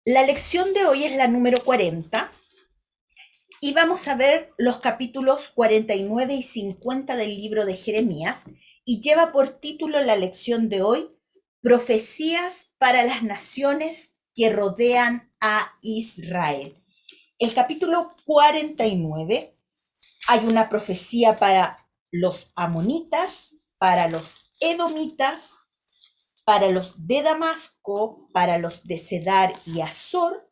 La lección de hoy es la número 40 y vamos a ver los capítulos 49 y 50 del libro de Jeremías y lleva por título la lección de hoy, Profecías para las naciones que rodean a Israel. El capítulo 49 hay una profecía para los amonitas, para los edomitas, para los de Damasco, para los de Cedar y Azor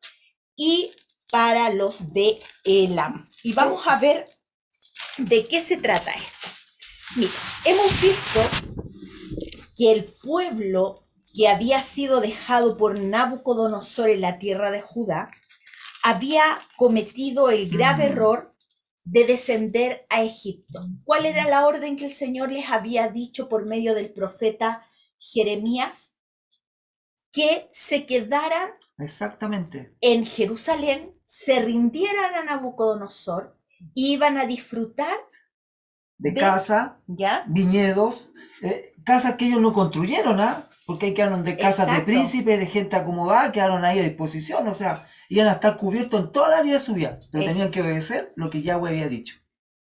y para los de Elam. Y vamos a ver de qué se trata esto. Mira, hemos visto que el pueblo que había sido dejado por Nabucodonosor en la tierra de Judá había cometido el grave error de descender a Egipto. ¿Cuál era la orden que el Señor les había dicho por medio del profeta Jeremías? Que se quedaran Exactamente. en Jerusalén, se rindieran a Nabucodonosor, iban a disfrutar de casa, ¿ya? viñedos, casas que ellos no construyeron, ¿ah? Porque ahí quedaron de casas de Exacto. príncipes, de gente acomodada, quedaron ahí a disposición, o sea, iban a estar cubiertos en toda la área de su vida, pero tenían que obedecer lo que Yahweh había dicho.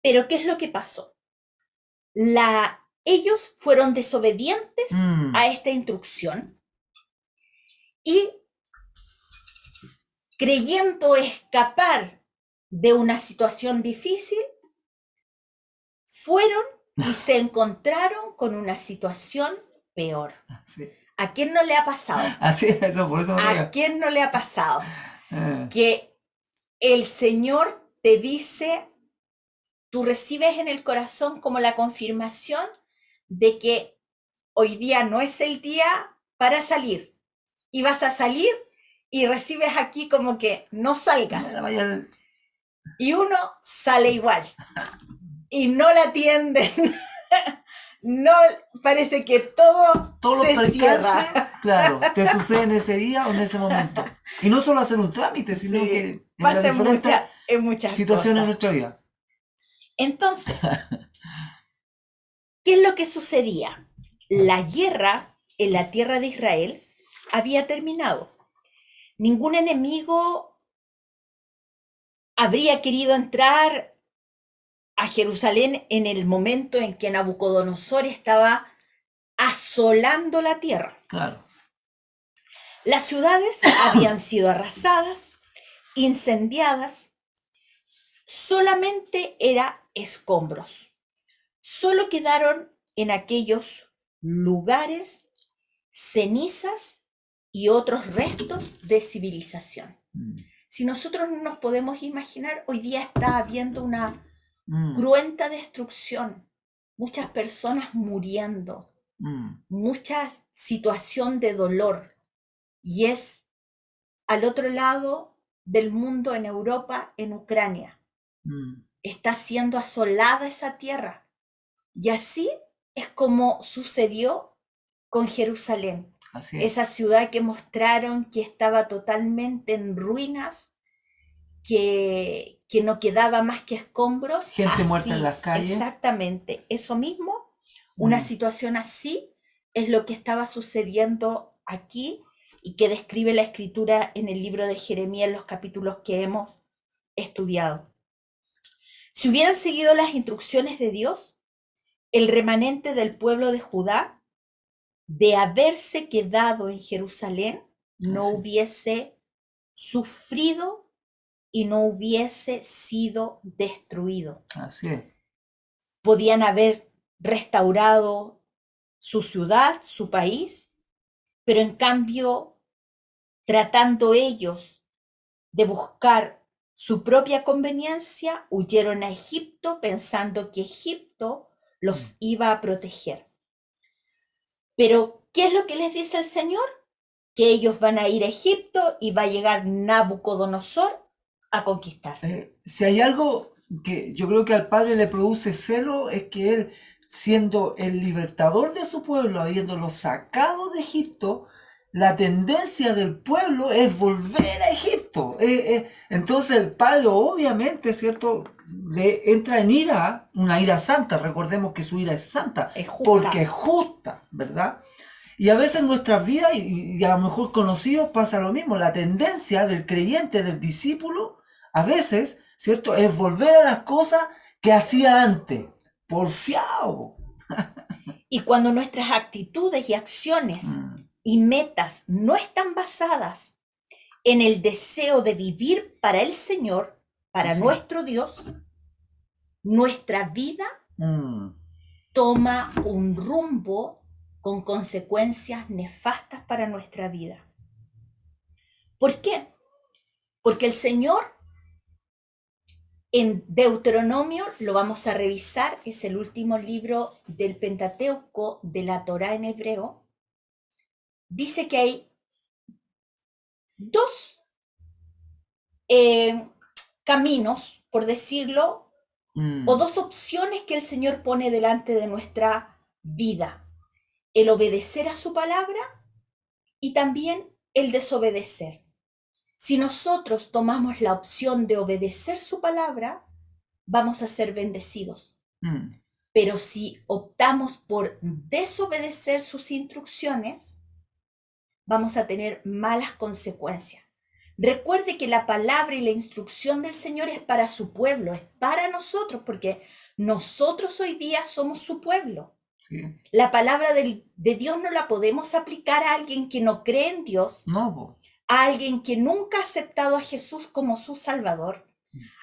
Pero ¿qué es lo que pasó? Ellos fueron desobedientes a esta instrucción y creyendo escapar de una situación difícil, fueron y se encontraron con una situación peor. Sí. ¿A quién no le ha pasado? Así es, eso, por eso me ¿A río. quién no le ha pasado? Que el Señor te dice, tú recibes en el corazón como la confirmación de que hoy día no es el día para salir. Y vas a salir y recibes aquí como que no salgas. Y uno sale igual. Y no la atienden. No, parece que todo Todos los se percances, cierra. claro, te suceden ese día o en ese momento. Y no solo hacer un trámite, sino Sí, que en las pasa en diferentes muchas situaciones de cosas. nuestra vida. Entonces, ¿qué es lo que sucedía? La guerra en la tierra de Israel había terminado. Ningún enemigo habría querido entrar a Jerusalén en el momento en que Nabucodonosor estaba asolando la tierra. Claro. Las ciudades habían sido arrasadas, incendiadas, solamente era escombros. Solo quedaron en aquellos lugares cenizas y otros restos de civilización. Si nosotros no nos podemos imaginar, hoy día está habiendo una cruenta destrucción, muchas personas muriendo, mucha situación de dolor, y es al otro lado del mundo, en Europa, en Ucrania. Está siendo asolada esa tierra. Y así es como sucedió con Jerusalén. Esa ciudad que mostraron que estaba totalmente en ruinas, que no quedaba más que escombros. Gente así, muerta en las calles. Exactamente, eso mismo, una situación así es lo que estaba sucediendo aquí y que describe la escritura en el libro de Jeremías en los capítulos que hemos estudiado. Si hubieran seguido las instrucciones de Dios, el remanente del pueblo de Judá, de haberse quedado en Jerusalén, no hubiese sufrido y no hubiese sido destruido. Así es. Podían haber restaurado su ciudad, su país, pero en cambio, tratando ellos de buscar su propia conveniencia, huyeron a Egipto pensando que Egipto los iba a proteger. Pero, ¿qué es lo que les dice el Señor? Que ellos van a ir a Egipto y va a llegar Nabucodonosor a conquistar. Si hay algo que yo creo que al Padre le produce celo, es que Él, siendo el libertador de su pueblo, habiéndolo sacado de Egipto, la tendencia del pueblo es volver a Egipto. Entonces el Padre obviamente, ¿cierto?, le entra en ira, una ira santa. Recordemos que su ira es santa, Es justa. porque es justa, ¿verdad? Y a veces en nuestras vidas, y a lo mejor conocidos, pasa lo mismo. La tendencia del creyente, del discípulo, a veces, ¿cierto? Es volver a las cosas que hacía antes. Porfiado. Y cuando nuestras actitudes y acciones Mm, y metas no están basadas en el deseo de vivir para el Señor, para así. nuestro Dios, nuestra vida Mm, toma un rumbo con consecuencias nefastas para nuestra vida. ¿Por qué? Porque el Señor en Deuteronomio, lo vamos a revisar, es el último libro del Pentateuco de la Torá en hebreo, dice que hay dos caminos, por decirlo, o mm, dos opciones que el Señor pone delante de nuestra vida. El obedecer a su palabra y también el desobedecer. Si nosotros tomamos la opción de obedecer su palabra, vamos a ser bendecidos. mm. Pero si optamos por desobedecer sus instrucciones, vamos a tener malas consecuencias. Recuerde que la palabra y la instrucción del Señor es para su pueblo, es para nosotros, porque nosotros hoy día somos su pueblo. Sí. La palabra de Dios no la podemos aplicar a alguien que no cree en Dios, No, po. a alguien que nunca ha aceptado a Jesús como su Salvador,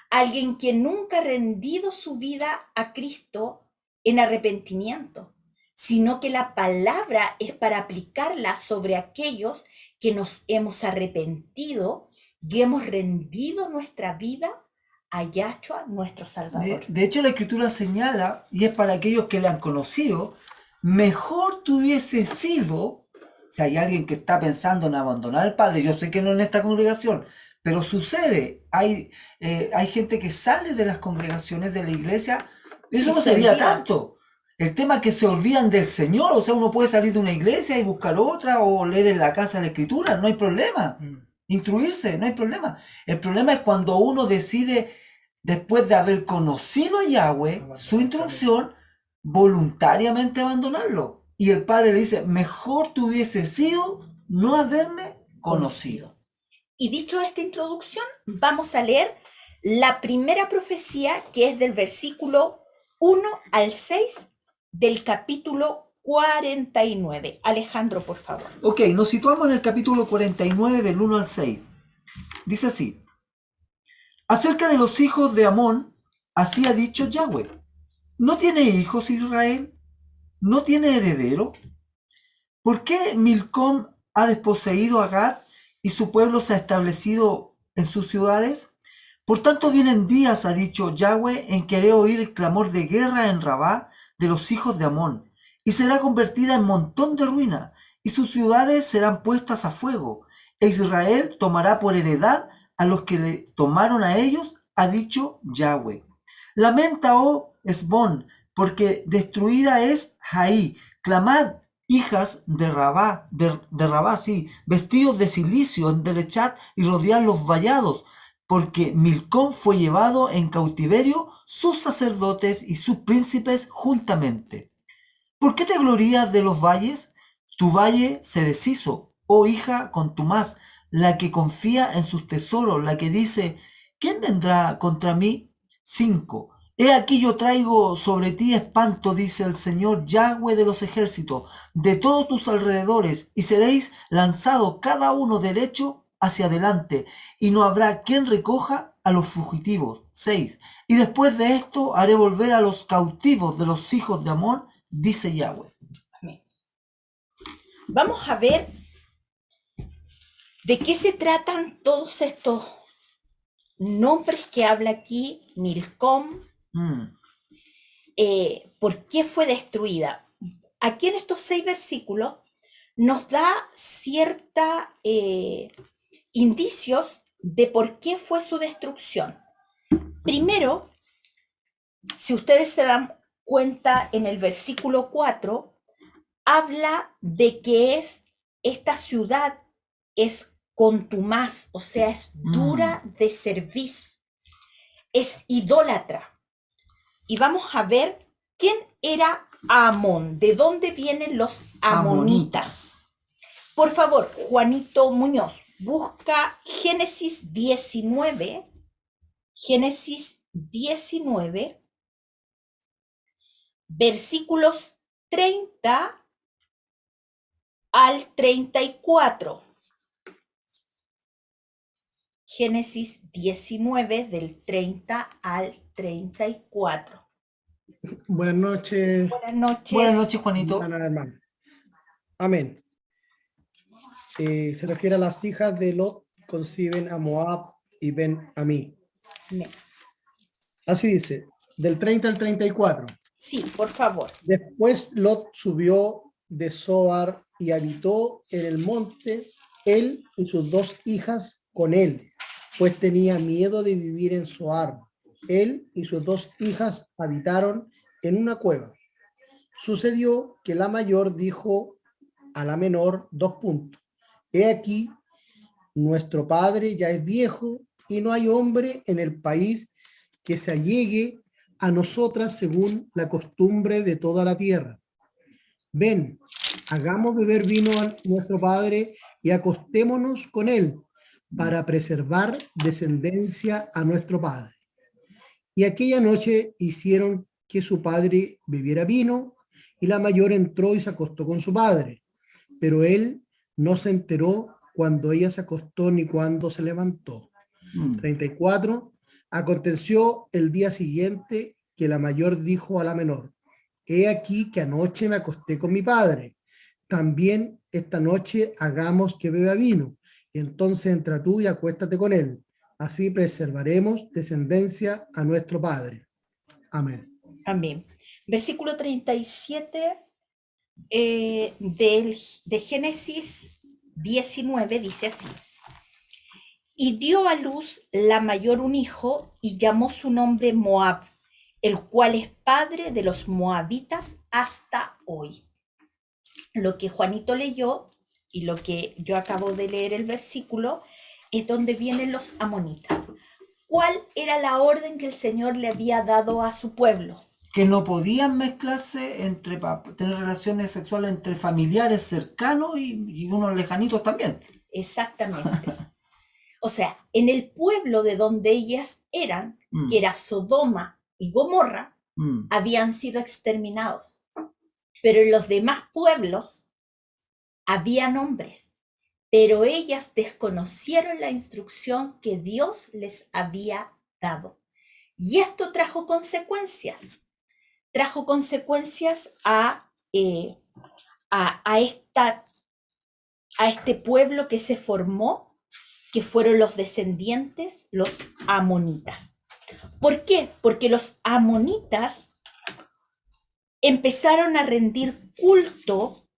a alguien que nunca ha rendido su vida a Cristo en arrepentimiento, sino que la palabra es para aplicarla sobre aquellos que nos hemos arrepentido y hemos rendido nuestra vida a Yahshua, nuestro Salvador. De hecho, la escritura señala, y es para aquellos que le han conocido, mejor te hubiese sido, si hay alguien que está pensando en abandonar al Padre, yo sé que no en esta congregación, pero sucede, hay gente que sale de las congregaciones de la iglesia, eso Y no se sería olvidan. tanto. El tema es que se olvidan del Señor, o sea, uno puede salir de una iglesia y buscar otra o leer en la casa la escritura, no hay problema. Instruirse, no hay problema. El problema es cuando uno decide, después de haber conocido a Yahweh, su instrucción, voluntariamente abandonarlo. Y el padre le dice, mejor te hubiese sido no haberme conocido. Y dicho esta introducción, vamos a leer la primera profecía, que es del versículo 1 al 6 del capítulo 49. Alejandro, por favor. Ok, nos situamos en el capítulo 49 del 1 al 6. Dice así, acerca de los hijos de Amón, así ha dicho Yahweh, ¿no tiene hijos Israel? ¿No tiene heredero? ¿Por qué Milcom ha desposeído a Gad y su pueblo se ha establecido en sus ciudades? Por tanto vienen días, ha dicho Yahweh, en que haré oír el clamor de guerra en Rabá de los hijos de Amón, y será convertida en montón de ruina, y sus ciudades serán puestas a fuego, e Israel tomará por heredad a los que le tomaron a ellos, ha dicho Yahweh. Lamenta, oh Esbón, porque destruida es Jaí. Clamad, hijas de Rabá, sí, vestidos de cilicio, enderechad y rodead los vallados, porque Milcom fue llevado en cautiverio, sus sacerdotes y sus príncipes juntamente. ¿Por qué te glorías de los valles? Tu valle se deshizo, oh hija contumaz, la que confía en sus tesoros, la que dice, ¿quién vendrá contra mí? 5. He aquí yo traigo sobre ti espanto, dice el Señor Yahweh de los ejércitos, de todos tus alrededores, y seréis lanzados cada uno derecho hacia adelante, y no habrá quien recoja a los fugitivos. 6. Y después de esto haré volver a los cautivos de los hijos de Amón, dice Yahweh. Amén. Vamos a ver de qué se tratan todos estos nombres que habla aquí Milcom, Mm, por qué fue destruida. Aquí en estos 6 versículos nos da cierta indicios de por qué fue su destrucción. Primero, si ustedes se dan cuenta en el versículo 4, habla de que esta ciudad es contumaz, o sea, es dura de cerviz, es idólatra. Y vamos a ver quién era Amón. ¿De dónde vienen los amonitas? Por favor, Juanito Muñoz, busca Génesis 19, versículos 30 al 34. Génesis 19 del 30 al 34. Buenas noches, Buenas noches. Buenas noches, Juanito. hermano. Amén. Se refiere a las hijas de Lot, conciben a Moab y Ben Amí. Amén. Así dice, del 30 al 34. Sí, por favor. Después Lot subió de Zoar y habitó en el monte, él y sus dos hijas con él, pues tenía miedo de vivir en Zoar. Él y sus dos hijas habitaron en una cueva. Sucedió que la mayor dijo a la menor, dos puntos: he aquí, nuestro padre ya es viejo y no hay hombre en el país que se allegue a nosotras según la costumbre de toda la tierra. Ven, hagamos beber vino a nuestro padre y acostémonos con él para preservar descendencia a nuestro padre. Y aquella noche hicieron que su padre bebiera vino, y la mayor entró y se acostó con su padre. Pero él no se enteró cuando ella se acostó ni cuando se levantó. 34. Aconteció el día siguiente que la mayor dijo a la menor: he aquí que anoche me acosté con mi padre. También esta noche hagamos que beba vino. Y entonces entra tú y acuéstate con él. Así preservaremos descendencia a nuestro padre. Amén. Amén. Versículo 37 de Génesis 19 dice así: y dio a luz la mayor un hijo y llamó su nombre Moab, el cual es padre de los moabitas hasta hoy. Lo que Juanito leyó y lo que yo acabo de leer el versículo es donde vienen los amonitas. ¿Cuál era la orden que el Señor le había dado a su pueblo? Que no podían mezclarse tener relaciones sexuales entre familiares cercanos y unos lejanitos también. Exactamente. O sea, en el pueblo de donde ellas eran, que era Sodoma y Gomorra, habían sido exterminados. Pero en los demás pueblos habían hombres, pero ellas desconocieron la instrucción que Dios les había dado. Y esto trajo consecuencias. Trajo consecuencias a este pueblo que se formó, que fueron los descendientes, los amonitas. ¿Por qué? Porque los amonitas empezaron a rendir culto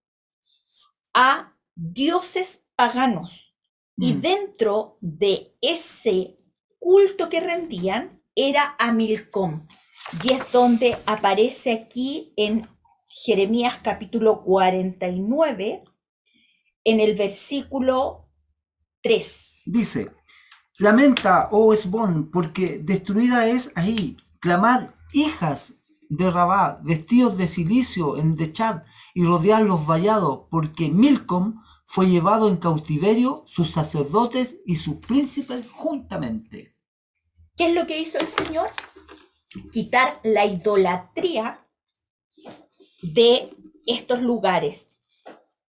a dioses paganos. Y dentro de ese culto que rendían era a Milcom. Y es donde aparece aquí en Jeremías capítulo 49, en el versículo 3. Dice: lamenta, oh Esbón, porque destruida es ahí. Clamad, hijas de Rabá, vestidos de cilicio en Dechad, y rodead los vallados, porque Milcom fue llevado en cautiverio, sus sacerdotes y sus príncipes juntamente. ¿Qué es lo que hizo el Señor? Quitar la idolatría de estos lugares.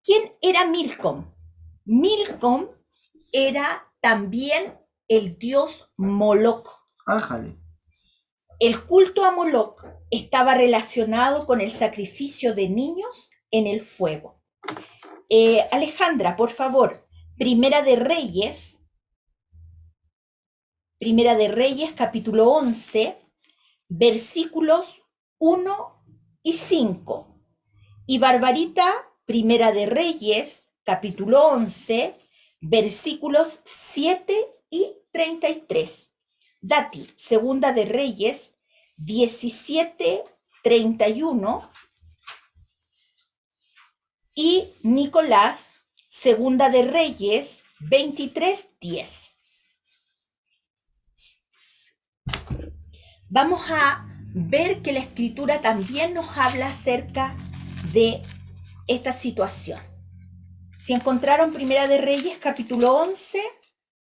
¿Quién era Milcom? Milcom era también el dios Moloc. Ájale. El culto a Moloc estaba relacionado con el sacrificio de niños en el fuego. Alejandra, por favor, Primera de Reyes, capítulo 11, versículos 1 y 5. Y Barbarita, Primera de Reyes, capítulo 11, versículos 7 y 33. Dati, Segunda de Reyes, 17, 31. Y Nicolás, Segunda de Reyes, 23, 10. Vamos a ver que la escritura también nos habla acerca de esta situación. Si encontraron Primera de Reyes, capítulo 11,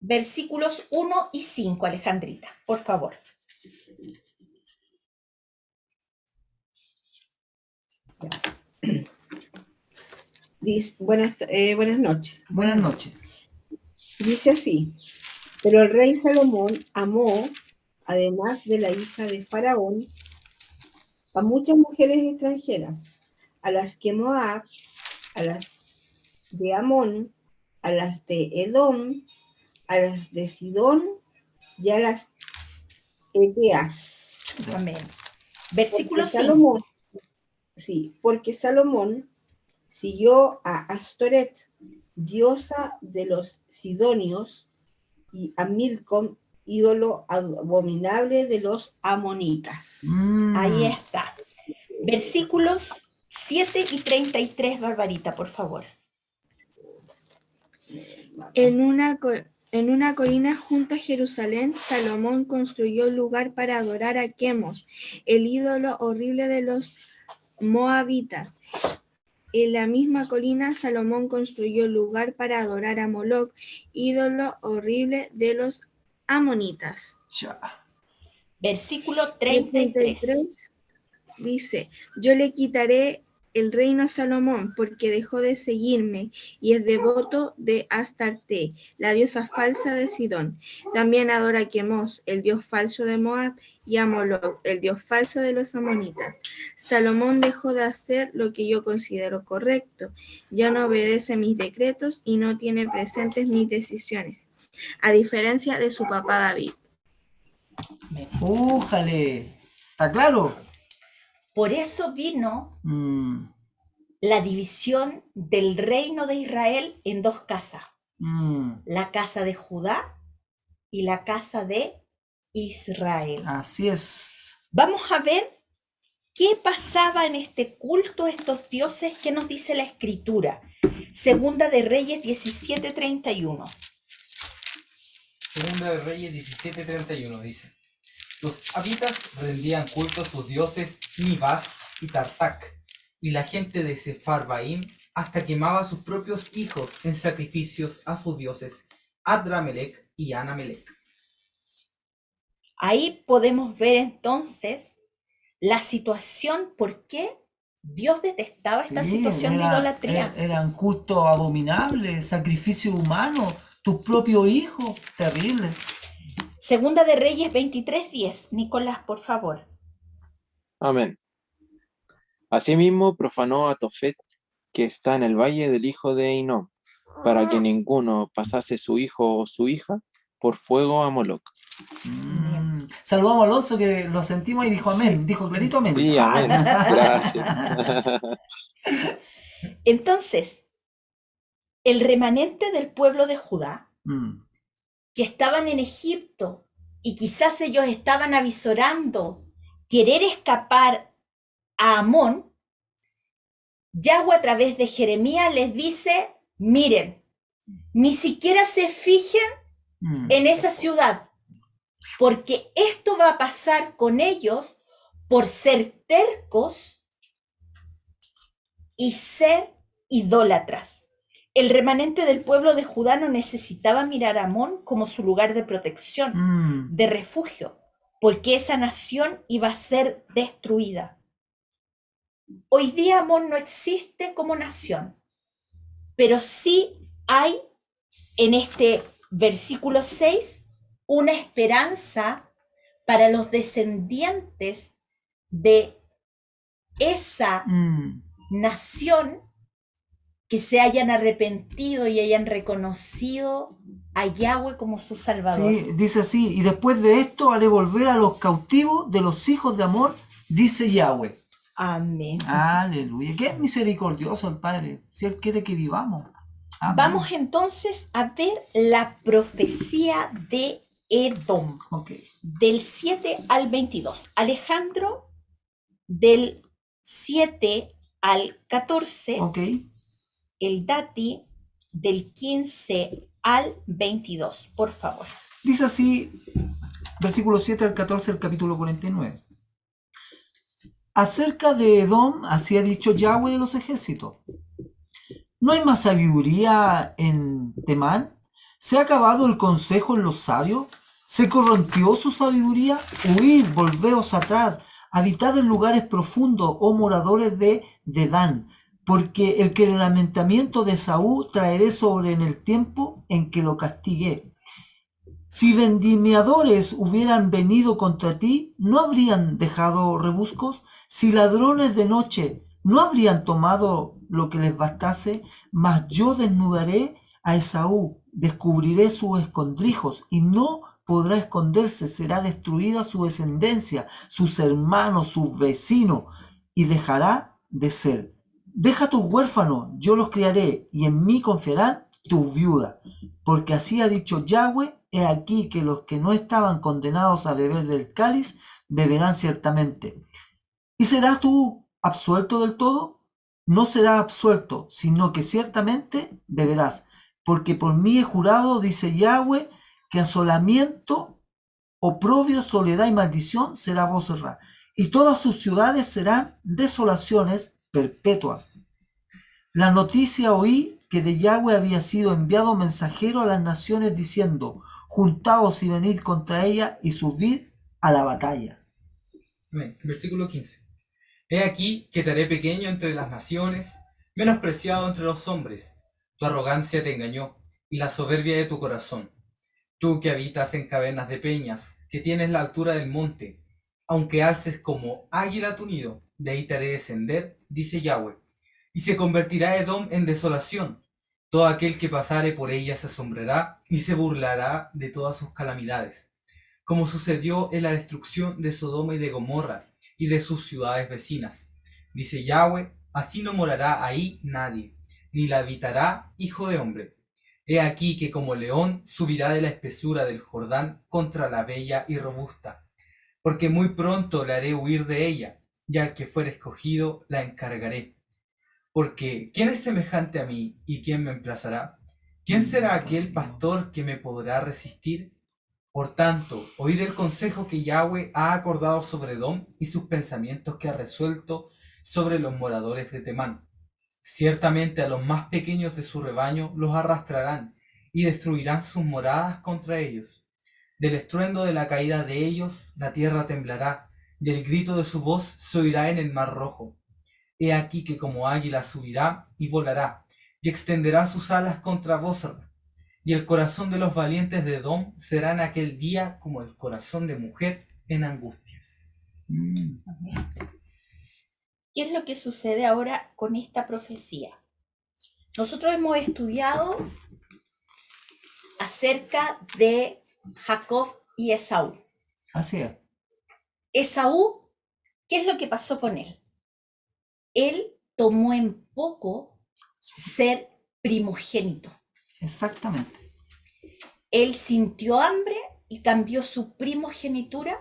versículos 1 y 5, Alejandrita, por favor. Buenas noches. Buenas noches. Dice así, pero el rey Salomón amó, además de la hija de Faraón, a muchas mujeres extranjeras, a las que Moab, a las de Amón, a las de Edom, a las de Sidón y a las Eteas. Amén. Versículo Porque 5. Salomón, porque Salomón siguió a Astoret, diosa de los sidonios, y a Milcom, ídolo abominable de los amonitas. Ahí está. Versículos 7 y 33, Barbarita, por favor. En una colina junto a Jerusalén, Salomón construyó un lugar para adorar a Quemos, el ídolo horrible de los moabitas. En la misma colina, Salomón construyó un lugar para adorar a Moloc, ídolo horrible de los amonitas. Ya. Versículo El 33. dice, yo le quitaré el reino a Salomón porque dejó de seguirme y es devoto de Astarte, la diosa falsa de Sidón. También adora a Quemos, el dios falso de Moab, y a Moloc, el dios falso de los amonitas. Salomón dejó de hacer lo que yo considero correcto, ya no obedece mis decretos y no tiene presentes mis decisiones, a diferencia de su papá David. ¡Újale! ¿Está claro? Por eso vino Mm, la división del reino de Israel en dos casas. mm, La casa de Judá y la casa de Israel. así es. Vamos a ver qué pasaba en este culto a estos dioses que nos dice la escritura. Segunda de Reyes 17:31. Segunda de Reyes 17:31 dice: Los habitas rendían culto a sus dioses Nibas y Tartak, y la gente de Sefarbaim hasta quemaba a sus propios hijos en sacrificios a sus dioses Adramelech y Anamelech. Ahí podemos ver entonces la situación, por qué Dios detestaba esta situación de idolatría. Eran cultos abominables, sacrificio humano, tu propio hijo, terrible. Segunda de Reyes 23:10. Nicolás, por favor. Amén. Asimismo profanó a Tofet, que está en el valle del hijo de Hinnom, para que ninguno pasase su hijo o su hija por fuego a Moloc. Saludamos a Alonso, que lo sentimos y dijo amén. Dijo clarito amén. Sí, amén. Gracias. Entonces, el remanente del pueblo de Judá, Mm, que estaban en Egipto y quizás ellos estaban avisorando querer escapar a Amón, Yahweh a través de Jeremías les dice, miren, ni siquiera se fijen mm. en esa ciudad, porque esto va a pasar con ellos por ser tercos y ser idólatras. El remanente del pueblo de Judá no necesitaba mirar a Amón como su lugar de protección, Mm, de refugio, porque esa nación iba a ser destruida. Hoy día Amón no existe como nación, pero sí hay en este versículo 6 una esperanza para los descendientes de esa mm. nación que se hayan arrepentido y hayan reconocido a Yahweh como su Salvador. Sí, dice así, y después de esto haré volver a los cautivos de los hijos de Amor, dice Yahweh. Amén. Aleluya. Qué misericordioso el Padre, si Él quiere que vivamos. Amén. Vamos entonces a ver la profecía de Edom, Ok. del 7 al 22. Alejandro, del 7 al 14, Ok. el Dati, del 15 al 22, por favor. Dice así, versículo 7 al 14 del capítulo 49. Acerca de Edom, así ha dicho Yahweh de los ejércitos. ¿No hay más sabiduría en Temán? ¿Se ha acabado el consejo en los sabios? ¿Se corrompió su sabiduría? Huid, volveos atrás, habitad en lugares profundos, oh moradores de Dedán, porque el quebrantamiento de Saúl traeré sobre en el tiempo en que lo castigué. Si vendimiadores hubieran venido contra ti, ¿no habrían dejado rebuscos? Si ladrones de noche, ¿no habrían tomado lo que les bastase? Mas yo desnudaré a Esaú, descubriré sus escondrijos, y no podrá esconderse, será destruida su descendencia, sus hermanos, sus vecinos, y dejará de ser. Deja tus huérfanos, yo los criaré, y en mí confiarán tus viudas. Porque así ha dicho Yahweh, he aquí que los que no estaban condenados a beber del cáliz, beberán ciertamente. ¿Y serás tú absuelto del todo? No serás absuelto, sino que ciertamente beberás. Porque por mí he jurado, dice Yahweh, que asolamiento, oprobio, soledad y maldición será Bosra, y todas sus ciudades serán desolaciones perpetuas. La noticia oí que de Yahweh había sido enviado mensajero a las naciones diciendo, juntaos y venid contra ella y subid a la batalla. Amén. Versículo 15. He aquí que te haré pequeño entre las naciones, menospreciado entre los hombres. Tu arrogancia te engañó, y la soberbia de tu corazón. Tú que habitas en cavernas de peñas, que tienes la altura del monte, aunque alces como águila tu nido, de ahí te haré descender, dice Yahweh. Y se convertirá Edom en desolación. Todo aquel que pasare por ella se asombrará y se burlará de todas sus calamidades, como sucedió en la destrucción de Sodoma y de Gomorra y de sus ciudades vecinas. Dice Yahweh, así no morará ahí nadie, ni la habitará hijo de hombre. He aquí que como león subirá de la espesura del Jordán contra la bella y robusta, porque muy pronto la haré huir de ella, y al que fuere escogido la encargaré. Porque ¿quién es semejante a mí y quién me emplazará? ¿Quién será aquel pastor que me podrá resistir? Por tanto, oíd el consejo que Yahweh ha acordado sobre Edom y sus pensamientos que ha resuelto sobre los moradores de Temán. Ciertamente a los más pequeños de su rebaño los arrastrarán y destruirán sus moradas contra ellos. Del estruendo de la caída de ellos la tierra temblará, y el grito de su voz se oirá en el mar rojo. He aquí que como águila subirá y volará, y extenderá sus alas contra Bosra. Y el corazón de los valientes de Edom será en aquel día como el corazón de mujer en angustias. ¿Qué es lo que sucede ahora con esta profecía? Nosotros hemos estudiado acerca de Jacob y Esaú. Así es. Esaú, ¿qué es lo que pasó con él? Él tomó en poco ser primogénito. Exactamente. Él sintió hambre y cambió su primogenitura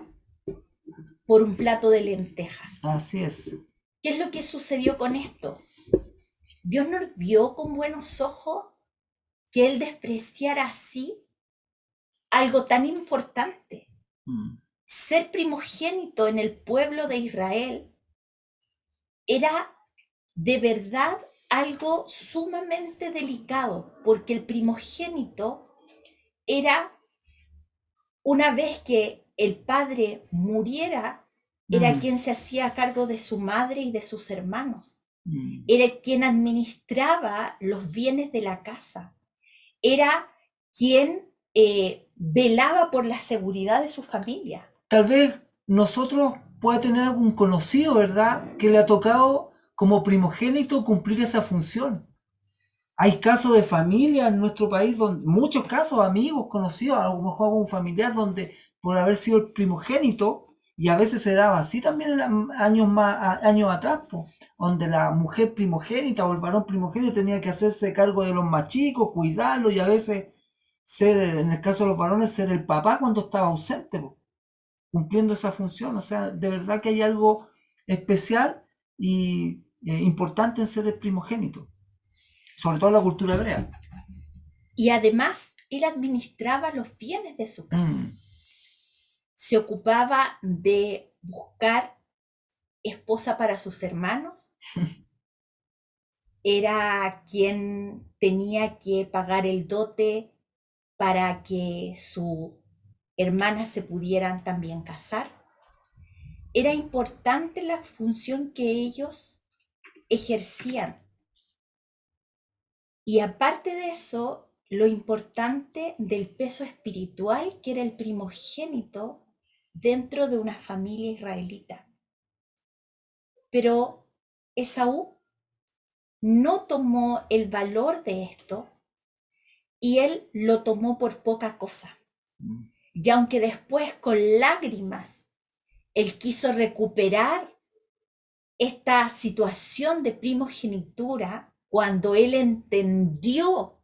por un plato de lentejas. Así es. ¿Qué es lo que sucedió con esto? Dios no vio con buenos ojos que él despreciara así algo tan importante. Ser primogénito en el pueblo de Israel era de verdad algo sumamente delicado, porque el primogénito era, una vez que el padre muriera, era quien se hacía cargo de su madre y de sus hermanos. Era quien administraba los bienes de la casa. Era quien velaba por la seguridad de su familia. Tal vez nosotros pueda tener algún conocido, ¿verdad?, que le ha tocado como primogénito cumplir esa función. Hay casos de familia en nuestro país, donde, muchos casos, amigos, conocidos, a lo mejor algún familiar, donde por haber sido el primogénito, y a veces se daba así también años atrás, donde la mujer primogénita o el varón primogénito tenía que hacerse cargo de los más chicos, cuidarlos, y a veces ser, en el caso de los varones, ser el papá cuando estaba ausente, cumpliendo esa función. O sea, de verdad que hay algo especial y importante en ser el primogénito, sobre todo en la cultura hebrea. Y además, él administraba los bienes de su casa. Se ocupaba de buscar esposa para sus hermanos, era quien tenía que pagar el dote para que sus hermanas se pudieran también casar. Era importante la función que ellos ejercían. Y aparte de eso, lo importante del peso espiritual que era el primogénito dentro de una familia israelita. Pero Esaú no tomó el valor de esto y él lo tomó por poca cosa. Y aunque después con lágrimas él quiso recuperar esta situación de primogenitura, cuando él entendió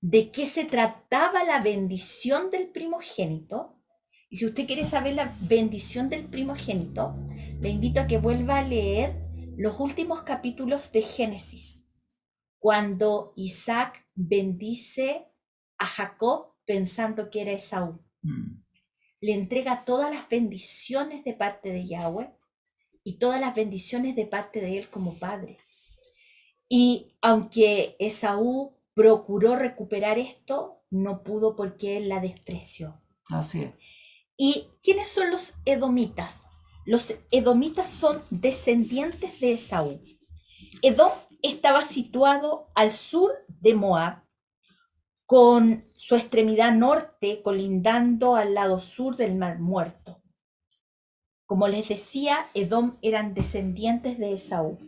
de qué se trataba la bendición del primogénito, y si usted quiere saber la bendición del primogénito, le invito a que vuelva a leer los últimos capítulos de Génesis, cuando Isaac bendice a Jacob pensando que era Esaú. Le entrega todas las bendiciones de parte de Yahweh y todas las bendiciones de parte de él como padre. Y aunque Esaú procuró recuperar esto, no pudo porque él la despreció. Así es. ¿Y quiénes son los edomitas? Los edomitas son descendientes de Esaú. Edom estaba situado al sur de Moab, con su extremidad norte colindando al lado sur del Mar Muerto. Como les decía, Edom eran descendientes de Esaú.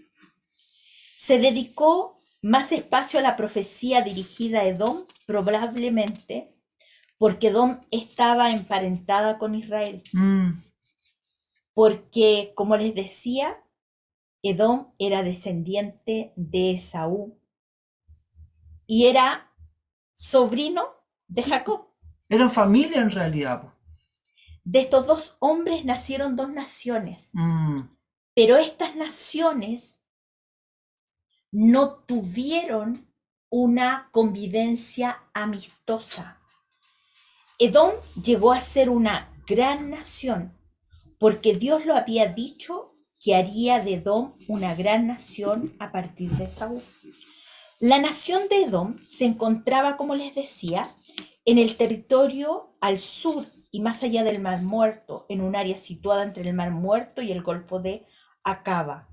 Se dedicó más espacio a la profecía dirigida a Edom, probablemente porque Edom estaba emparentada con Israel. Porque, como les decía, Edom era descendiente de Esaú y era sobrino de Jacob. Eran familia en realidad, po. De estos dos hombres nacieron dos naciones, Mm, pero estas naciones no tuvieron una convivencia amistosa. Edom llegó a ser una gran nación porque Dios lo había dicho que haría de Edom una gran nación a partir de Esaú. La nación de Edom se encontraba, como les decía, en el territorio al sur y más allá del Mar Muerto, en un área situada entre el Mar Muerto y el Golfo de Acaba.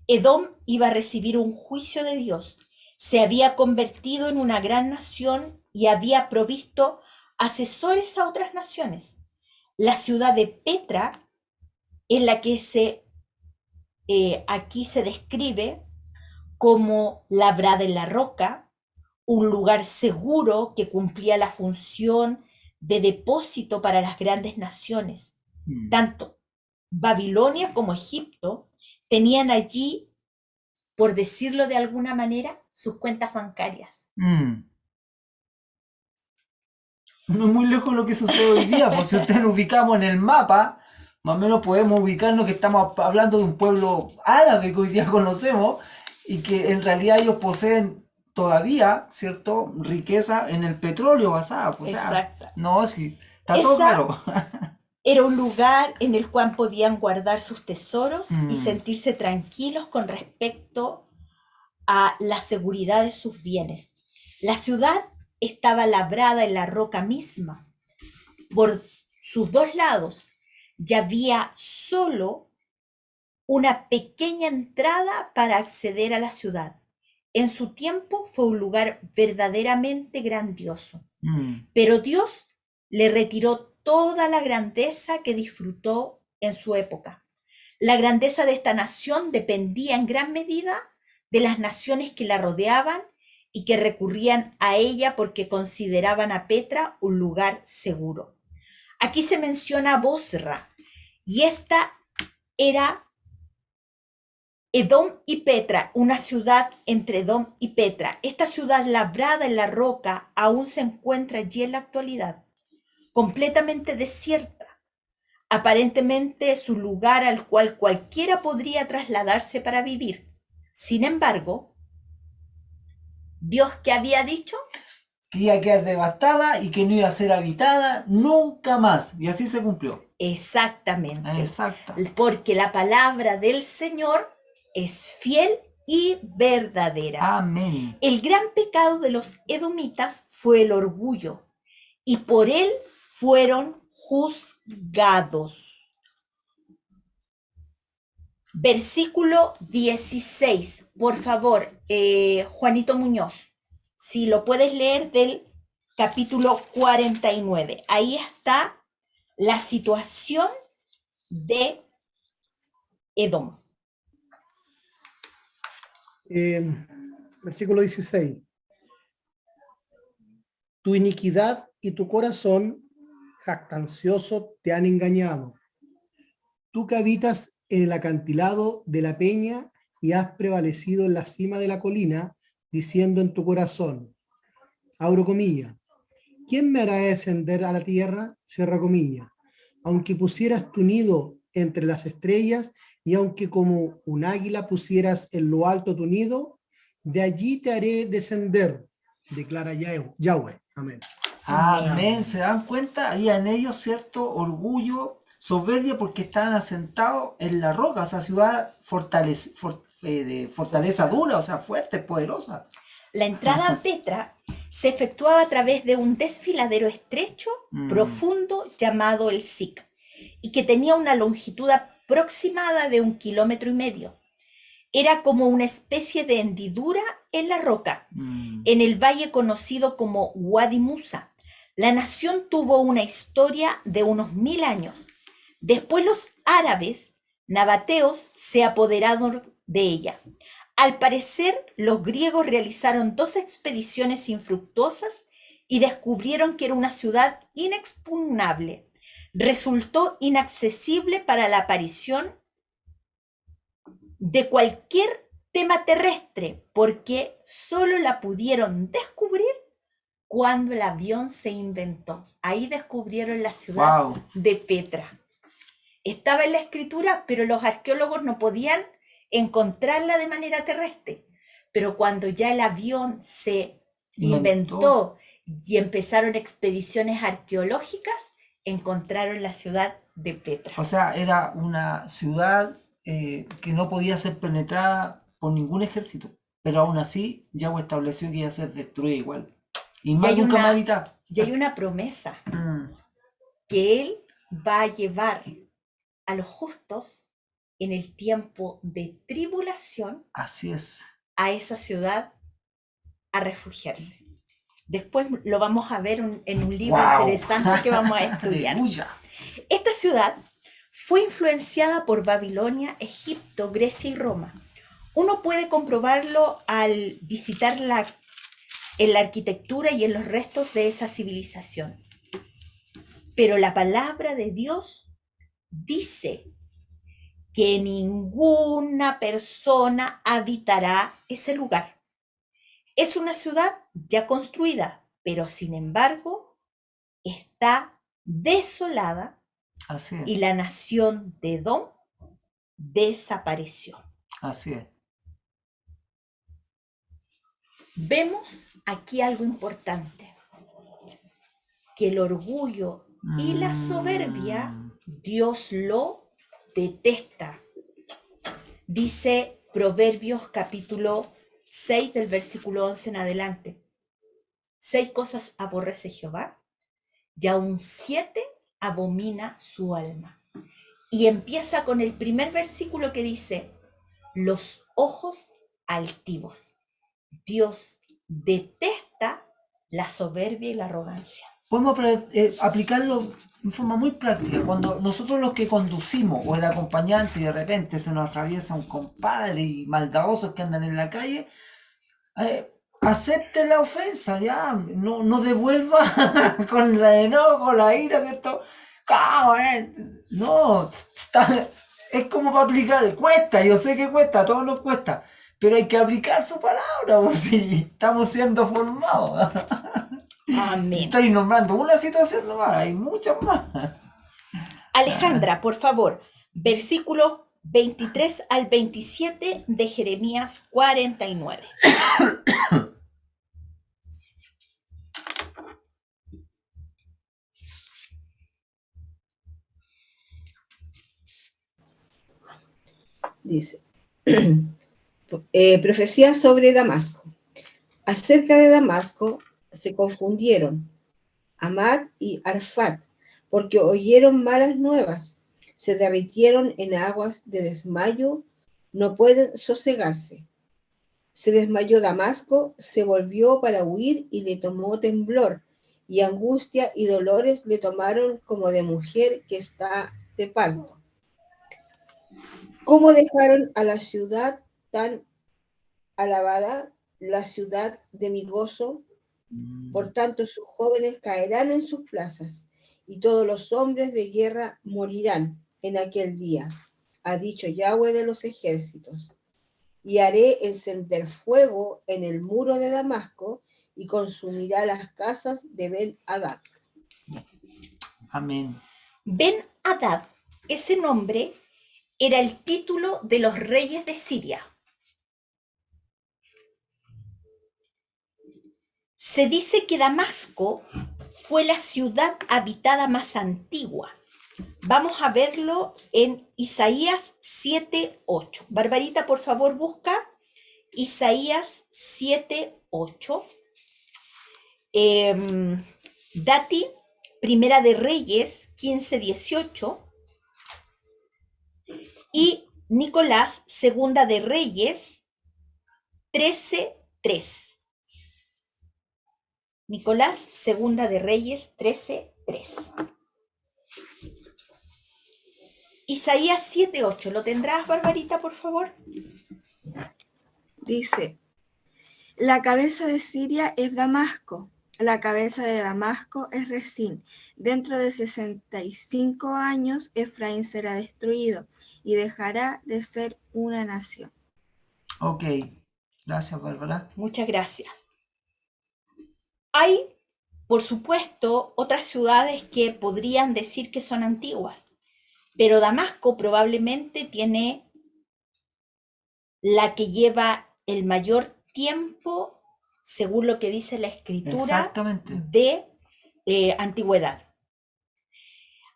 Edom iba a recibir un juicio de Dios. Se había convertido en una gran nación y había provisto asesores a otras naciones. La ciudad de Petra, en la que aquí se describe como labrada en la roca, un lugar seguro que cumplía la función de depósito para las grandes naciones. Tanto Babilonia como Egipto tenían allí, por decirlo de alguna manera, sus cuentas bancarias. No es muy lejos lo que sucede hoy día, pues si ustedes nos ubicamos en el mapa, más o menos podemos ubicarnos que estamos hablando de un pueblo árabe que hoy día conocemos y que en realidad ellos poseen todavía, ¿cierto?, riqueza en el petróleo basada. Pues, Exacto. No, sí, está todo claro. Era un lugar en el cual podían guardar sus tesoros y sentirse tranquilos con respecto a la seguridad de sus bienes. La ciudad estaba labrada en la roca misma. Por sus dos lados ya había solo una pequeña entrada para acceder a la ciudad. En su tiempo fue un lugar verdaderamente grandioso, pero Dios le retiró toda la grandeza que disfrutó en su época. La grandeza de esta nación dependía en gran medida de las naciones que la rodeaban y que recurrían a ella porque consideraban a Petra un lugar seguro. Aquí se menciona Bosra, y esta era Edom y Petra, una ciudad entre Edom y Petra. Esta ciudad labrada en la roca aún se encuentra allí en la actualidad, completamente desierta. Aparentemente es un lugar al cual cualquiera podría trasladarse para vivir. Sin embargo, ¿Dios qué había dicho? Que iba a quedar devastada y que no iba a ser habitada nunca más. Y así se cumplió. Exactamente. Exacto. Porque la palabra del Señor es fiel y verdadera. Amén. El gran pecado de los edomitas fue el orgullo, y por él fueron juzgados. Versículo 16. Por favor, Juanito Muñoz, si lo puedes leer del capítulo 49. Ahí está la situación de Edom. Versículo 16. Tu iniquidad y tu corazón jactancioso te han engañado. Tú que habitas en el acantilado de la peña y has prevalecido en la cima de la colina, diciendo en tu corazón, abro comillas, ¿quién me hará descender a la tierra? Cierra comillas. Aunque pusieras tu nido entre las estrellas y aunque como un águila pusieras en lo alto tu nido, de allí te haré descender, declara Yahweh. Amén. Amén. ¿Se dan cuenta? Había en ellos cierto orgullo, soberbia, porque estaban asentados en la roca, o sea, ciudad de fortaleza dura, o sea, fuerte, poderosa. La entrada a Petra se efectuaba a través de un desfiladero estrecho, profundo, llamado el Sic, y que tenía una longitud aproximada de 1,5 kilómetros. Era como una especie de hendidura en la roca, en el valle conocido como Wadi Musa. La nación tuvo una historia de unos 1000 años. Después los árabes nabateos se apoderaron de ella. Al parecer, los griegos realizaron 2 expediciones infructuosas y descubrieron que era una ciudad inexpugnable. Resultó inaccesible para la aparición de cualquier tema terrestre, porque solo la pudieron descubrir cuando el avión se inventó. Ahí descubrieron la ciudad de Petra. Estaba en la escritura, pero los arqueólogos no podían encontrarla de manera terrestre. Pero cuando ya el avión se inventó y empezaron expediciones arqueológicas, encontraron la ciudad de Petra. O sea, era una ciudad que no podía ser penetrada por ningún ejército, pero aún así Yahweh estableció que iba a ser destruida igual. Y más nunca más habitada. Y hay una promesa que Él va a llevar a los justos en el tiempo de tribulación. Así es. A esa ciudad a refugiarse. Después lo vamos a ver en un libro interesante que vamos a estudiar. Esta ciudad fue influenciada por Babilonia, Egipto, Grecia y Roma. Uno puede comprobarlo al visitar en la arquitectura y en los restos de esa civilización. Pero la palabra de Dios dice que ninguna persona habitará ese lugar. Es una ciudad ya construida, pero sin embargo está desolada. Así es. Y la nación de Edom desapareció. Así es. Vemos aquí algo importante, que el orgullo y la soberbia Dios lo detesta. Dice Proverbios capítulo 6 del versículo 11 en adelante. 6 cosas aborrece Jehová, y aún 7 abomina su alma. Y empieza con el primer versículo que dice, los ojos altivos. Dios detesta la soberbia y la arrogancia. Podemos aplicarlo en forma muy práctica. Cuando nosotros los que conducimos o el acompañante y de repente se nos atraviesa un compadre y maldadosos que andan en la calle, acepte la ofensa, ya, no devuelva con el enojo, con la ira, ¿cierto? No, es como para aplicar, cuesta, yo sé que cuesta, a todos nos cuesta, pero hay que aplicar su palabra, pues, si estamos siendo formados. Amén. Estoy nombrando una situación nomás, hay muchas más. Alejandra, por favor, versículo 23 al 27 de Jeremías 49. Dice, profecía sobre Damasco. Acerca de Damasco se confundieron Amad y Arfat, porque oyeron malas nuevas, se derritieron en aguas de desmayo, no pueden sosegarse. Se desmayó Damasco, se volvió para huir y le tomó temblor, y angustia y dolores le tomaron como de mujer que está de parto. ¿Cómo dejaron a la ciudad tan alabada, la ciudad de mi gozo? Por tanto, sus jóvenes caerán en sus plazas, y todos los hombres de guerra morirán en aquel día, ha dicho Yahweh de los ejércitos. Y haré encender fuego en el muro de Damasco, y consumirá las casas de Ben-Hadad. Amén. Ben-Hadad, ese nombre era el título de los reyes de Siria. Se dice que Damasco fue la ciudad habitada más antigua. Vamos a verlo en Isaías 7:8. Barbarita, por favor, busca Isaías 7:8. Dati, Primera de Reyes 15:18. Y Nicolás, Segunda de Reyes 13:3. Nicolás, Segunda de Reyes 13:3. Isaías 7:8. ¿Lo tendrás, Barbarita, por favor? Dice, la cabeza de Siria es Damasco, la cabeza de Damasco es Resín. Dentro de 65 años Efraín será destruido y dejará de ser una nación. Ok. Gracias, Bárbara. Muchas gracias. Hay, por supuesto, otras ciudades que podrían decir que son antiguas, pero Damasco probablemente tiene la que lleva el mayor tiempo, según lo que dice la escritura, Exactamente. de antigüedad.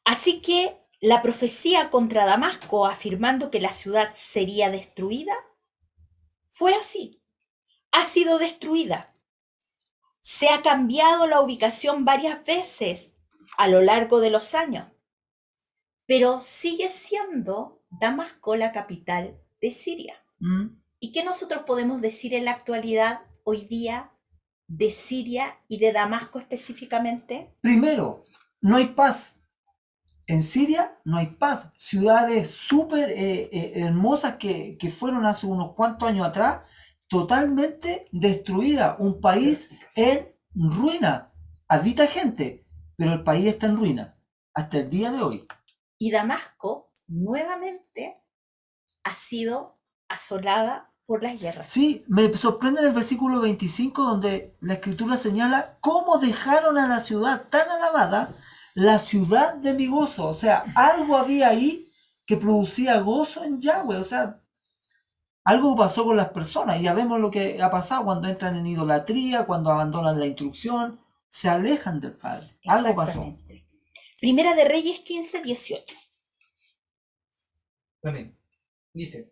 Así que la profecía contra Damasco, afirmando que la ciudad sería destruida, fue así. Ha sido destruida. Se ha cambiado la ubicación varias veces a lo largo de los años, pero sigue siendo Damasco la capital de Siria. ¿Y qué nosotros podemos decir en la actualidad, hoy día, de Siria y de Damasco específicamente? Primero, no hay paz. En Siria no hay paz. Ciudades súper hermosas que fueron hace unos cuantos años atrás, totalmente destruidas. Un país en ruina. Habita gente, pero el país está en ruina hasta el día de hoy. Y Damasco nuevamente ha sido asolada por las guerras. Sí, me sorprende el versículo 25 donde la escritura señala cómo dejaron a la ciudad tan alabada, la ciudad de mi gozo. O sea, algo había ahí que producía gozo en Yahweh. O sea, algo pasó con las personas. Ya vemos lo que ha pasado cuando entran en idolatría, cuando abandonan la instrucción, se alejan del Padre. Algo pasó. Exactamente. Primera de Reyes 15:18. Amén. Dice,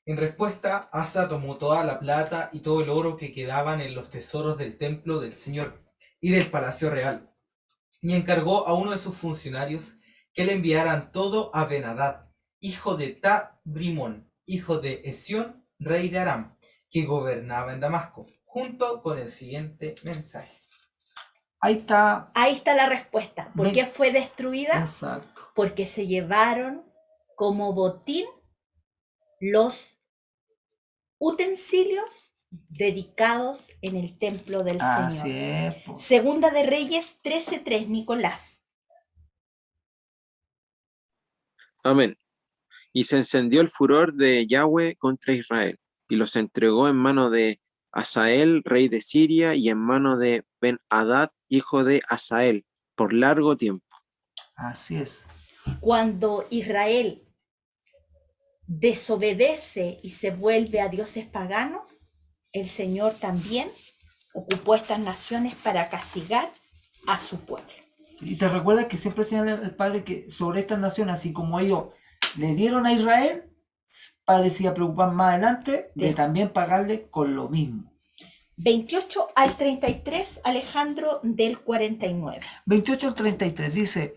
en respuesta, Asa tomó toda la plata y todo el oro que quedaban en los tesoros del templo del Señor y del palacio real, y encargó a uno de sus funcionarios que le enviaran todo a Ben-Hadad, hijo de Tabrimón, hijo de Esión, rey de Aram, que gobernaba en Damasco, junto con el siguiente mensaje. Ahí está. Ahí está la respuesta. ¿Por Ven. qué fue destruida? Exacto. Porque se llevaron como botín los utensilios dedicados en el templo del Así Señor. es. Po. Segunda de Reyes 13:3, Nicolás. Amén. Y se encendió el furor de Yahweh contra Israel, y los entregó en mano de Hazael, rey de Siria, y en mano de Ben-Hadad, hijo de Hazael, por largo tiempo. Así es. Cuando Israel desobedece y se vuelve a dioses paganos, el Señor también ocupó estas naciones para castigar a su pueblo. Y te recuerdas que siempre señala el Padre que sobre estas naciones, así como ellos le dieron a Israel, parecía preocupar más adelante de Sí. también pagarle con lo mismo. 28 al 33, Alejandro, del 49. 28 al 33 dice,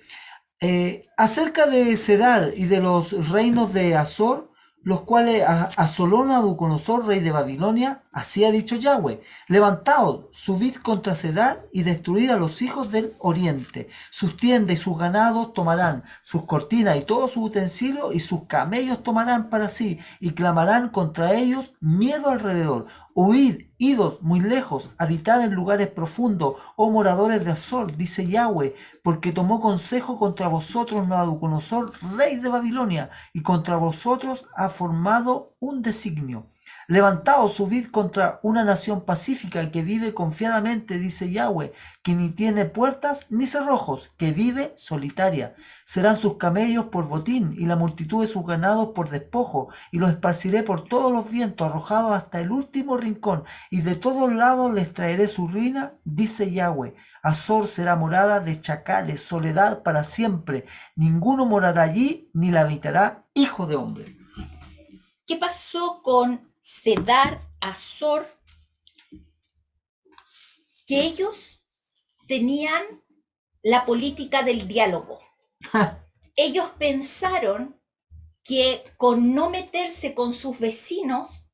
acerca de Cedar y de los reinos de Azor, los cuales asoló Nabucodonosor, rey de Babilonia, así ha dicho Yahweh: levantaos, subid contra Cedar y destruid a los hijos del oriente. Sus tiendas y sus ganados tomarán, sus cortinas y todos sus utensilios, y sus camellos tomarán para sí, y clamarán contra ellos miedo alrededor. Huid, idos muy lejos, habitad en lugares profundos, oh moradores de Azor, dice Yahweh, porque tomó consejo contra vosotros Nabucodonosor, rey de Babilonia, y contra vosotros ha formado un designio. Levantaos, subid contra una nación pacífica que vive confiadamente, dice Yahweh, que ni tiene puertas ni cerrojos, que vive solitaria. Serán sus camellos por botín y la multitud de sus ganados por despojo, y los esparciré por todos los vientos, arrojados hasta el último rincón, y de todos lados les traeré su ruina, dice Yahweh. Azor será morada de chacales, soledad para siempre. Ninguno morará allí, ni la habitará hijo de hombre. ¿Qué pasó con Cedar, Azor? Que ellos tenían la política del diálogo. Ellos pensaron que con no meterse con sus vecinos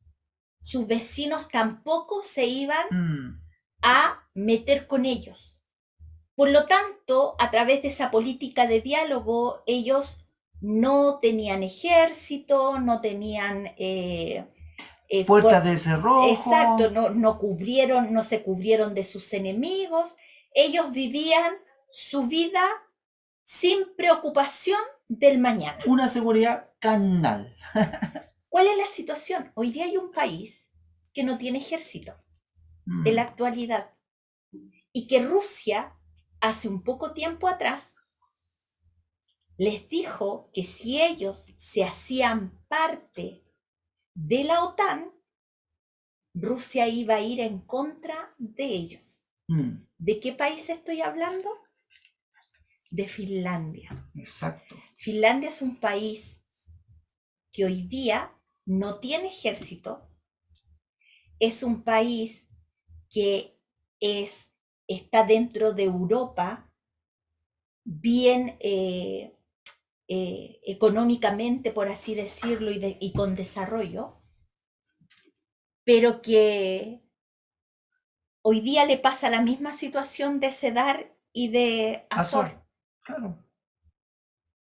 tampoco se iban a meter con ellos. Por lo tanto, a través de esa política de diálogo, ellos no tenían ejército, no tenían Puertas de cerrojo. Exacto, no se cubrieron de sus enemigos. Ellos vivían su vida sin preocupación del mañana. Una seguridad carnal. ¿Cuál es la situación? Hoy día hay un país que no tiene ejército en la actualidad, y que Rusia hace un poco tiempo atrás les dijo que si ellos se hacían parte de la OTAN, Rusia iba a ir en contra de ellos. ¿De qué país estoy hablando? De Finlandia. Exacto. Finlandia es un país que hoy día no tiene ejército, es un país que está dentro de Europa, bien económicamente, por así decirlo, y con desarrollo, pero que hoy día le pasa la misma situación de Cedar y de Azor. Claro.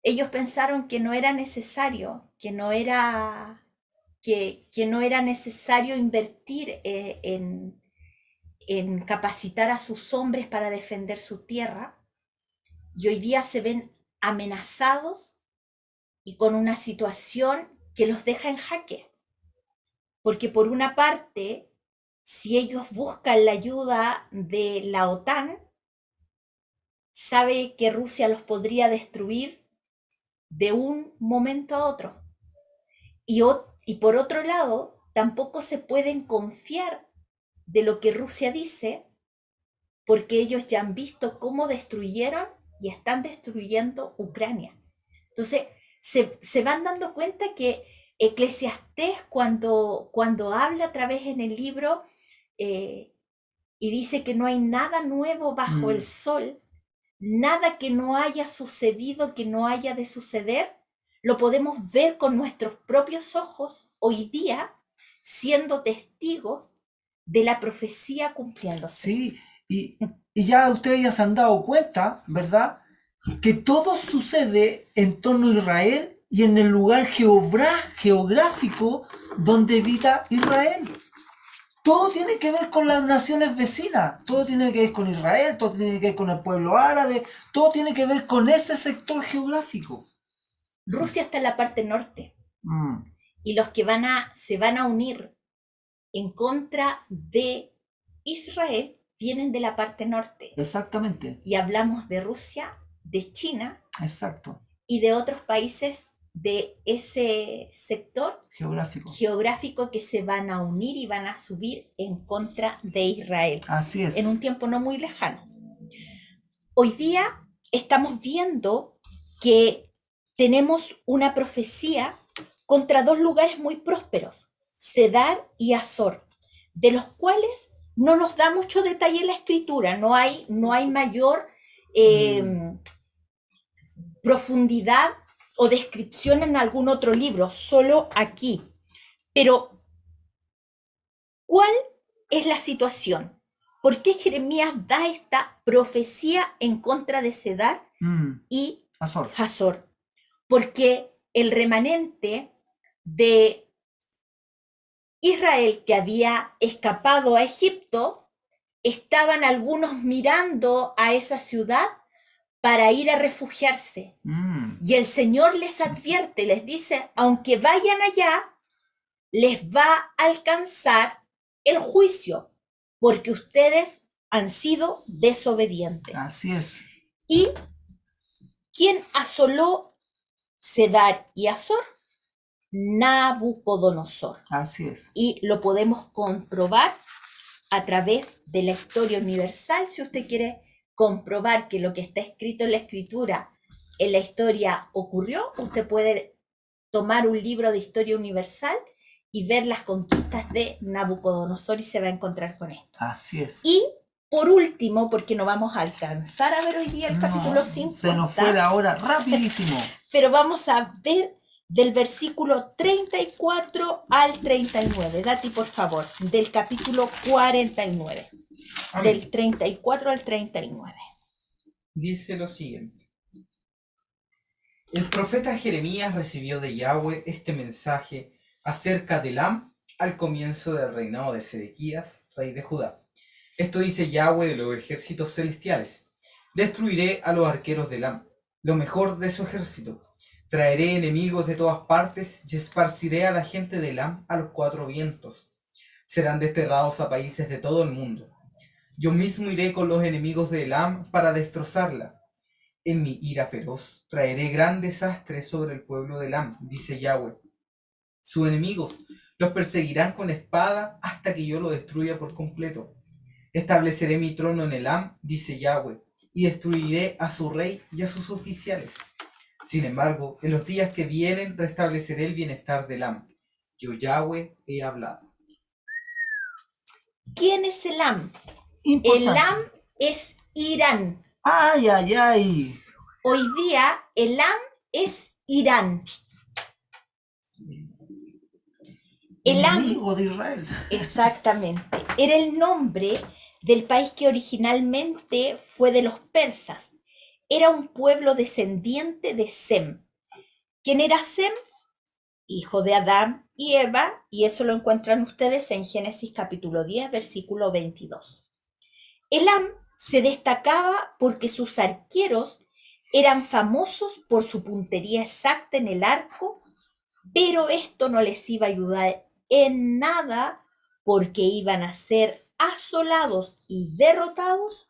Ellos pensaron que no era necesario, que no era necesario invertir en capacitar a sus hombres para defender su tierra, y hoy día se ven amenazados y con una situación que los deja en jaque. Porque por una parte, si ellos buscan la ayuda de la OTAN, sabe que Rusia los podría destruir de un momento a otro. Y por otro lado, tampoco se pueden confiar de lo que Rusia dice, porque ellos ya han visto cómo destruyeron y están destruyendo Ucrania. Entonces, se van dando cuenta que Eclesiastés, cuando habla a través en el libro y dice que no hay nada nuevo bajo el sol, nada que no haya sucedido, que no haya de suceder, lo podemos ver con nuestros propios ojos hoy día, siendo testigos de la profecía cumpliéndose. Sí, y ya ustedes ya se han dado cuenta, ¿verdad?, que todo sucede en torno a Israel y en el lugar geográfico donde habita Israel. Todo tiene que ver con las naciones vecinas, todo tiene que ver con Israel, todo tiene que ver con el pueblo árabe, todo tiene que ver con ese sector geográfico. Rusia está en la parte norte, y los que se van a unir en contra de Israel vienen de la parte norte. Exactamente. Y hablamos de Rusia, de China. Exacto. Y de otros países de ese sector geográfico que se van a unir y van a subir en contra de Israel. Así es. En un tiempo no muy lejano. Hoy día estamos viendo que tenemos una profecía contra dos lugares muy prósperos, Cedar y Azor, de los cuales no nos da mucho detalle en la escritura, no hay mayor profundidad o descripción en algún otro libro, solo aquí. Pero, ¿cuál es la situación? ¿Por qué Jeremías da esta profecía en contra de Cedar y Azor. Hazor? Porque el remanente de Israel que había escapado a Egipto, estaban algunos mirando a esa ciudad para ir a refugiarse. Y el Señor les advierte, les dice, aunque vayan allá, les va a alcanzar el juicio, porque ustedes han sido desobedientes. Así es. ¿Y quién asoló Cedar y Azor? Nabucodonosor. Así es. Y lo podemos comprobar a través de la historia universal. Si usted quiere comprobar que lo que está escrito en la escritura, en la historia ocurrió, usted puede tomar un libro de historia universal y ver las conquistas de Nabucodonosor y se va a encontrar con esto. Así es. Y por último, porque no vamos a alcanzar a ver hoy día el capítulo 50. Se nos fue la hora rapidísimo. Pero vamos a ver del versículo 34 al 39. Dati, por favor, del capítulo 49. Amén. Del 34 al 39. Dice lo siguiente. El profeta Jeremías recibió de Yahweh este mensaje acerca de Elam al comienzo del reinado de Sedequías, rey de Judá. Esto dice Yahweh de los ejércitos celestiales. Destruiré a los arqueros de Elam, lo mejor de su ejército. Traeré enemigos de todas partes y esparciré a la gente de Elam a los cuatro vientos. Serán desterrados a países de todo el mundo. Yo mismo iré con los enemigos de Elam para destrozarla. En mi ira feroz traeré gran desastre sobre el pueblo de Elam, dice Yahweh. Sus enemigos los perseguirán con espada hasta que yo lo destruya por completo. Estableceré mi trono en Elam, dice Yahweh, y destruiré a su rey y a sus oficiales. Sin embargo, en los días que vienen restableceré el bienestar de Elam. Yo, Yahweh, he hablado. ¿Quién es Elam? Importante. Elam es Irán. Ay, ay, ay. Hoy día, Elam es Irán. Elam, Enemigo de Israel. exactamente, era el nombre del país que originalmente fue de los persas. Era un pueblo descendiente de Sem. ¿Quién era Sem? Hijo de Adán y Eva, y eso lo encuentran ustedes en Génesis capítulo 10, versículo 22. Elam se destacaba porque sus arqueros eran famosos por su puntería exacta en el arco, pero esto no les iba a ayudar en nada porque iban a ser asolados y derrotados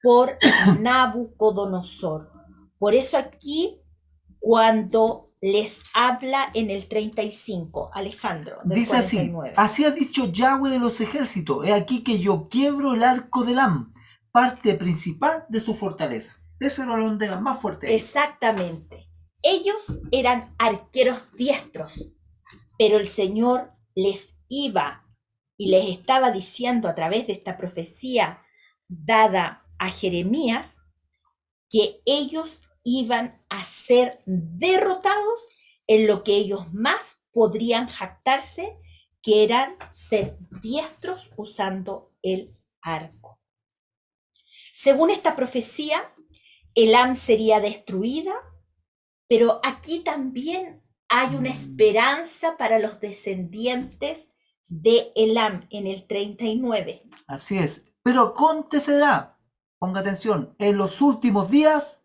por Nabucodonosor. Por eso aquí, cuando les habla en el 35, Alejandro, del Dice así: 49. así ha dicho Yahweh de los ejércitos, he aquí que yo quiebro el arco de Elam, parte principal de su fortaleza. Ese era el ondega más fuerte. Exactamente. Ellos eran arqueros diestros, pero el Señor les iba y les estaba diciendo a través de esta profecía dada a Jeremías que ellos iban a ser derrotados en lo que ellos más podrían jactarse, que eran ser diestros usando el arco. Según esta profecía, Elam sería destruida, pero aquí también hay una esperanza para los descendientes de Elam en el 39. Así es. Pero acontecerá, ponga atención, en los últimos días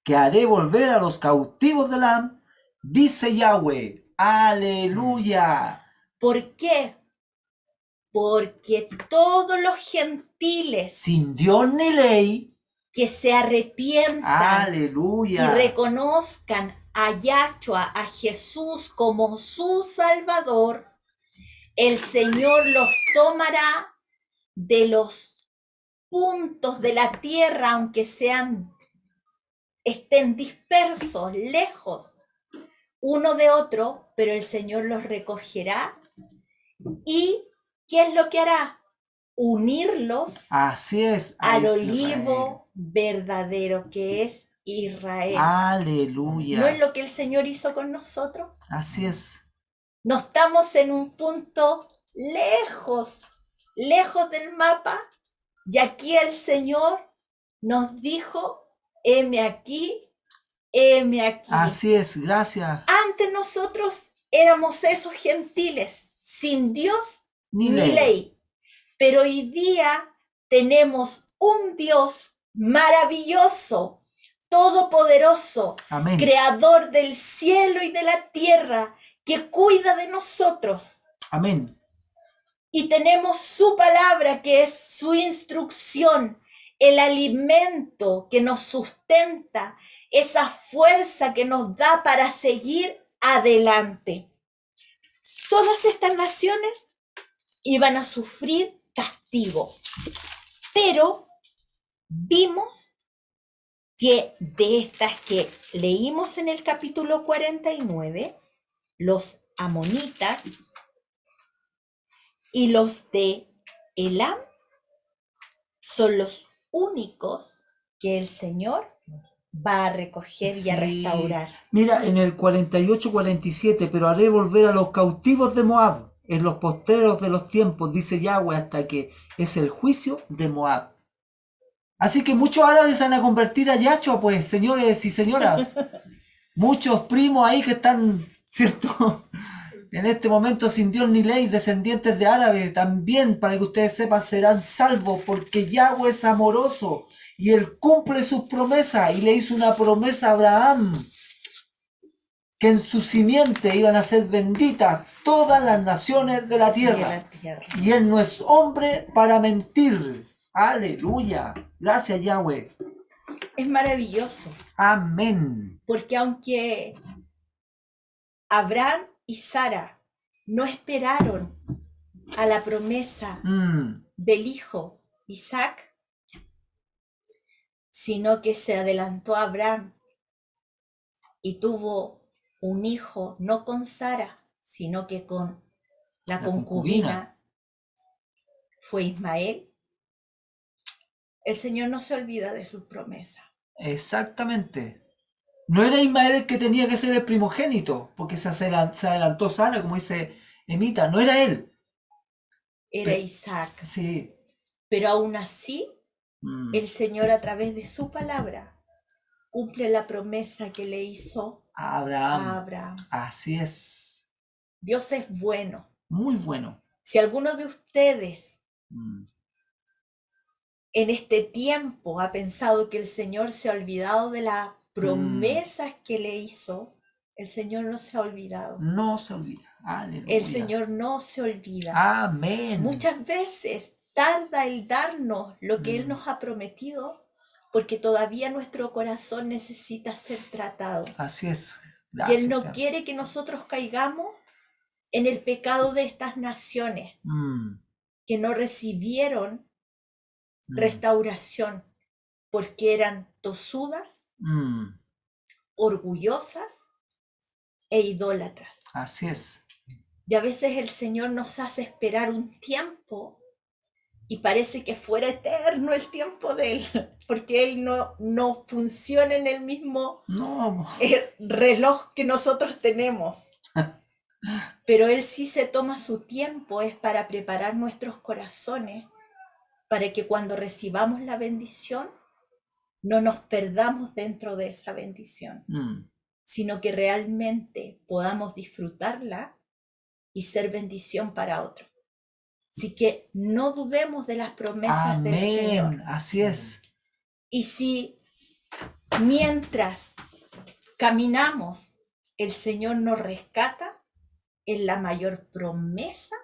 que haré volver a los cautivos de Elam, dice Yahweh. Aleluya. ¿Por qué? Porque todos los gentiles Sin Dios ni ley. que se arrepientan Aleluya. y reconozcan a Yahshua, a Jesús como su Salvador, el Señor los tomará de los puntos de la tierra, aunque estén dispersos, lejos, uno de otro, pero el Señor los recogerá. ¿Y qué es lo que hará? Unirlos Así es. a al Israel. olivo verdadero que es Israel. ¿No es Aleluya. lo que el Señor hizo con nosotros? Así es. No estamos en un punto lejos, lejos del mapa, y aquí el Señor nos dijo, heme aquí, heme aquí. Así es. Gracias. Antes nosotros éramos esos gentiles, sin Dios Ni ni ley. ley. Pero hoy día tenemos un Dios maravilloso, todopoderoso, Amén. creador del cielo y de la tierra, que cuida de nosotros. Amén. Y tenemos su palabra, que es su instrucción, el alimento que nos sustenta, esa fuerza que nos da para seguir adelante. Todas estas naciones iban a sufrir castigo, pero vimos que de estas que leímos en el capítulo 49, los amonitas y los de Elam son los únicos que el Señor va a recoger y a Sí. restaurar. Mira, en el 48-47, pero haré volver a los cautivos de Moab en los postreros de los tiempos, dice Yahweh, hasta que es el juicio de Moab. Así que muchos árabes van a convertir a Yahshua, pues, señores y señoras. Muchos primos ahí que están, ¿cierto? En este momento sin Dios ni ley, descendientes de árabes, también, para que ustedes sepan, serán salvos, porque Yahweh es amoroso y Él cumple sus promesas, y le hizo una promesa a Abraham, que en su simiente iban a ser benditas todas las naciones de la tierra. Y Él no es hombre para mentir. Aleluya. Gracias, Yahweh. Es maravilloso, Amén. porque aunque Abraham y Sara no esperaron a la promesa del hijo Isaac, sino que se adelantó a Abraham y tuvo un hijo no con Sara, sino que con la concubina, fue Ismael. El Señor no se olvida de sus promesas. Exactamente. No era Ismael el que tenía que ser el primogénito, porque se adelantó Sara, como dice Emita, no era él. Era Isaac. Sí. Pero aún así, el Señor, a través de su palabra, cumple la promesa que le hizo a Abraham. Así es. Dios es bueno. Muy bueno. Si alguno de ustedes en este tiempo ha pensado que el Señor se ha olvidado de las promesas que le hizo, el Señor no se ha olvidado. No se olvida. Aleluya. El Señor no se olvida. Amén. Muchas veces tarda el darnos lo que Él nos ha prometido, porque todavía nuestro corazón necesita ser tratado. Así es. Gracias, y Él no quiere que nosotros caigamos en el pecado de estas naciones que no recibieron restauración porque eran tosudas, orgullosas e idólatras. Así es. Y a veces el Señor nos hace esperar un tiempo y parece que fuera eterno el tiempo de Él, porque Él no funciona en el mismo reloj que nosotros tenemos. Pero Él sí se toma su tiempo, es para preparar nuestros corazones, para que cuando recibamos la bendición, no nos perdamos dentro de esa bendición, sino que realmente podamos disfrutarla y ser bendición para otros. Así que no dudemos de las promesas del Señor. Así es. Y si mientras caminamos, el Señor nos rescata, es la mayor promesa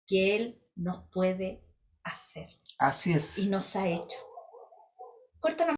que Él nos puede hacer. Así es. Y nos ha hecho. Corta